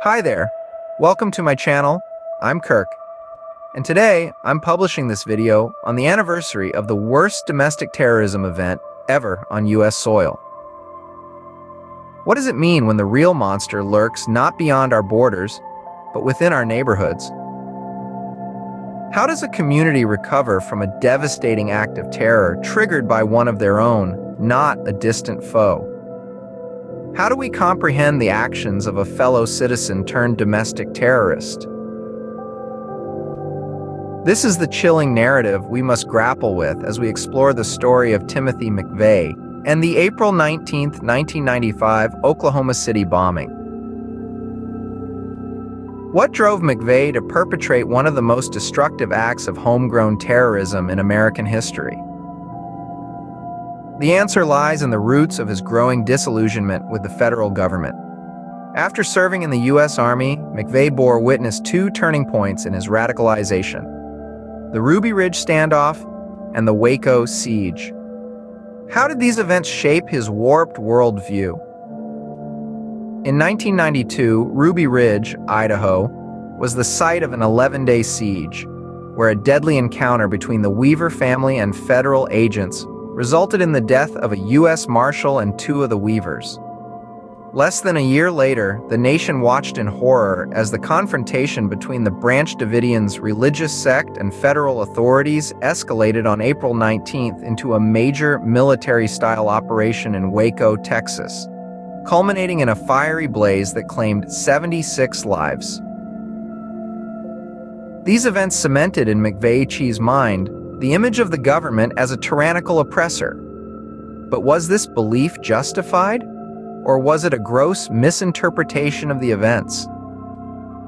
Hi there, welcome to my channel. I'm Kirk, and today I'm publishing this video on the anniversary of the worst domestic terrorism event ever on US soil. What does it mean when the real monster lurks not beyond our borders, but within our neighborhoods? How does a community recover from a devastating act of terror triggered by one of their own, not a distant foe? How do we comprehend the actions of a fellow citizen turned domestic terrorist? This is the chilling narrative we must grapple with as we explore the story of Timothy McVeigh and the April 19, 1995 Oklahoma City bombing. What drove McVeigh to perpetrate one of the most destructive acts of homegrown terrorism in American history? The answer lies in the roots of his growing disillusionment with the federal government. After serving in the U.S. Army, McVeigh bore witness two turning points in his radicalization: the Ruby Ridge standoff and the Waco siege. How did these events shape his warped worldview? In 1992, Ruby Ridge, Idaho, was the site of an 11-day siege, where a deadly encounter between the Weaver family and federal agents resulted in the death of a U.S. Marshal and two of the Weavers. Less than a year later, the nation watched in horror as the confrontation between the Branch Davidians' religious sect and federal authorities escalated on April 19th into a major military-style operation in Waco, Texas, culminating in a fiery blaze that claimed 76 lives. These events cemented in McVeigh's mind the image of the government as a tyrannical oppressor. But was this belief justified? Or was it a gross misinterpretation of the events?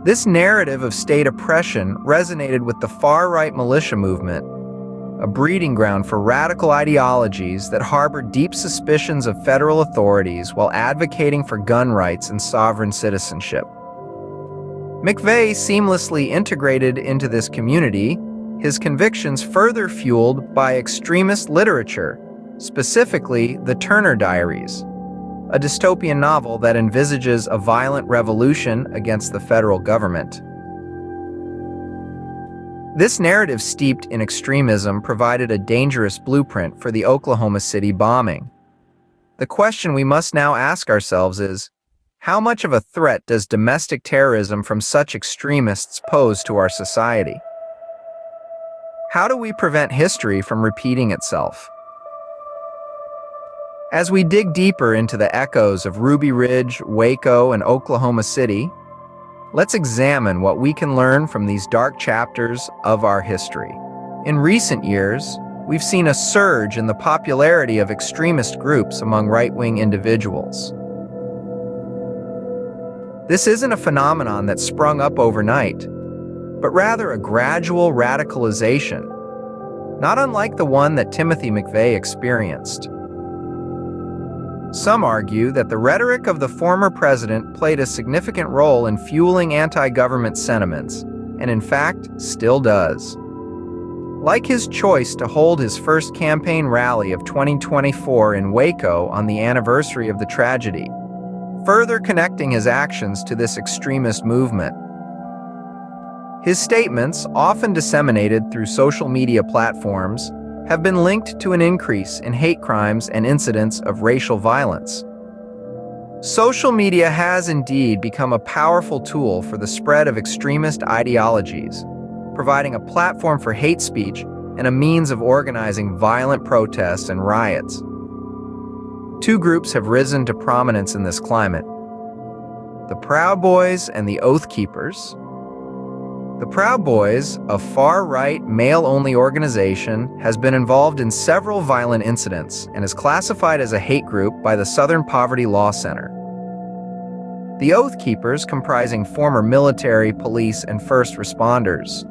This narrative of state oppression resonated with the far-right militia movement, a breeding ground for radical ideologies that harbored deep suspicions of federal authorities while advocating for gun rights and sovereign citizenship. McVeigh seamlessly integrated into this community, his convictions further fueled by extremist literature, specifically the Turner Diaries, a dystopian novel that envisages a violent revolution against the federal government. This narrative steeped in extremism provided a dangerous blueprint for the Oklahoma City bombing. The question we must now ask ourselves is, how much of a threat does domestic terrorism from such extremists pose to our society? How do we prevent history from repeating itself? As we dig deeper into the echoes of Ruby Ridge, Waco, and Oklahoma City, let's examine what we can learn from these dark chapters of our history. In recent years, we've seen a surge in the popularity of extremist groups among right-wing individuals. This isn't a phenomenon that sprung up overnight, but rather a gradual radicalization, not unlike the one that Timothy McVeigh experienced. Some argue that the rhetoric of the former president played a significant role in fueling anti-government sentiments, and in fact, still does. Like his choice to hold his first campaign rally of 2024 in Waco on the anniversary of the tragedy, further connecting his actions to this extremist movement. His statements, often disseminated through social media platforms, have been linked to an increase in hate crimes and incidents of racial violence. Social media has indeed become a powerful tool for the spread of extremist ideologies, providing a platform for hate speech and a means of organizing violent protests and riots. Two groups have risen to prominence in this climate: the Proud Boys and the Oath Keepers. The Proud Boys, a far-right, male-only organization, has been involved in several violent incidents and is classified as a hate group by the Southern Poverty Law Center. The Oath Keepers, comprising former military, police, and first responders,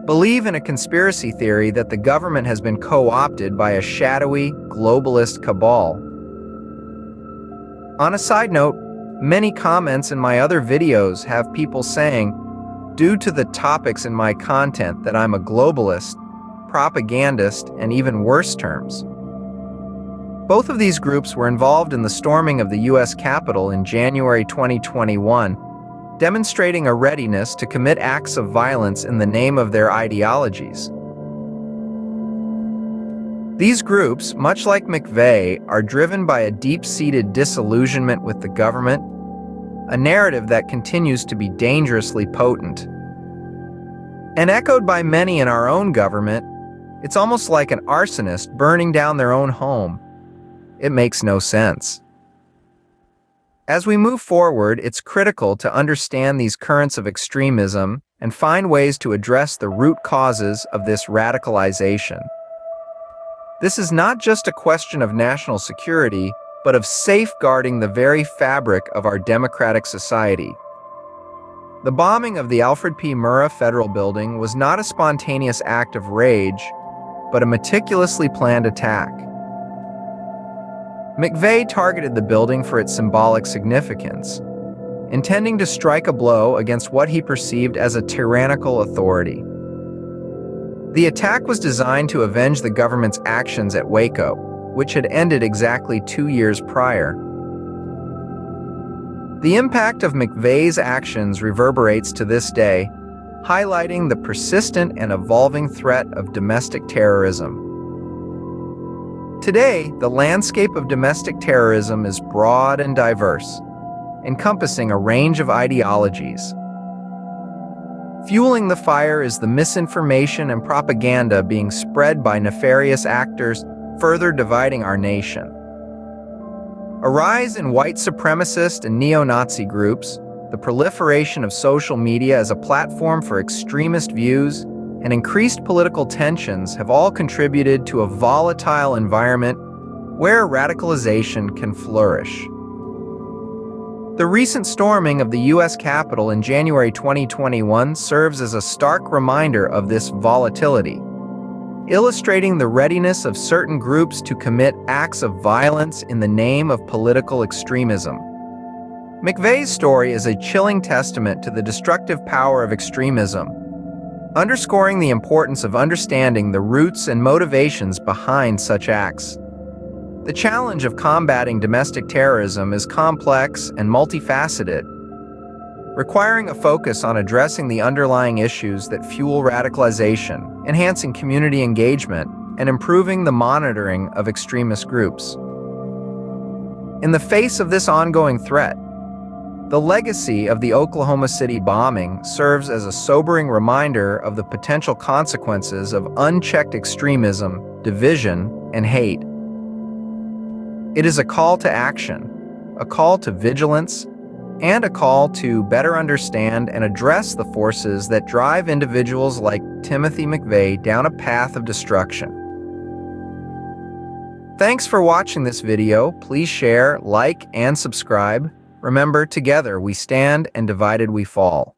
believe in a conspiracy theory that the government has been co-opted by a shadowy, globalist cabal. On a side note, many comments in my other videos have people saying, due to the topics in my content, that I'm a globalist, propagandist, and even worse terms. Both of these groups were involved in the storming of the U.S. Capitol in January 2021, demonstrating a readiness to commit acts of violence in the name of their ideologies. These groups, much like McVeigh, are driven by a deep-seated disillusionment with the government, a narrative that continues to be dangerously potent. And echoed by many in our own government, it's almost like an arsonist burning down their own home. It makes no sense. As we move forward, it's critical to understand these currents of extremism and find ways to address the root causes of this radicalization. This is not just a question of national security, but of safeguarding the very fabric of our democratic society. The bombing of the Alfred P. Murrah Federal Building was not a spontaneous act of rage, but a meticulously planned attack. McVeigh targeted the building for its symbolic significance, intending to strike a blow against what he perceived as a tyrannical authority. The attack was designed to avenge the government's actions at Waco, which had ended exactly 2 years prior. The impact of McVeigh's actions reverberates to this day, highlighting the persistent and evolving threat of domestic terrorism. Today, the landscape of domestic terrorism is broad and diverse, encompassing a range of ideologies. Fueling the fire is the misinformation and propaganda being spread by nefarious actors, further dividing our nation. A rise in white supremacist and neo-Nazi groups, the proliferation of social media as a platform for extremist views, and increased political tensions have all contributed to a volatile environment where radicalization can flourish. The recent storming of the U.S. Capitol in January 2021 serves as a stark reminder of this volatility, illustrating the readiness of certain groups to commit acts of violence in the name of political extremism. McVeigh's story is a chilling testament to the destructive power of extremism, underscoring the importance of understanding the roots and motivations behind such acts. The challenge of combating domestic terrorism is complex and multifaceted, requiring a focus on addressing the underlying issues that fuel radicalization, enhancing community engagement, and improving the monitoring of extremist groups. In the face of this ongoing threat, the legacy of the Oklahoma City bombing serves as a sobering reminder of the potential consequences of unchecked extremism, division, and hate. It is a call to action, a call to vigilance, and a call to better understand and address the forces that drive individuals like Timothy McVeigh down a path of destruction. Thanks for watching this video. Please share, like, and subscribe. Remember, together we stand and divided we fall.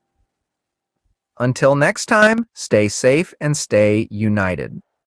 Until next time, stay safe and stay united.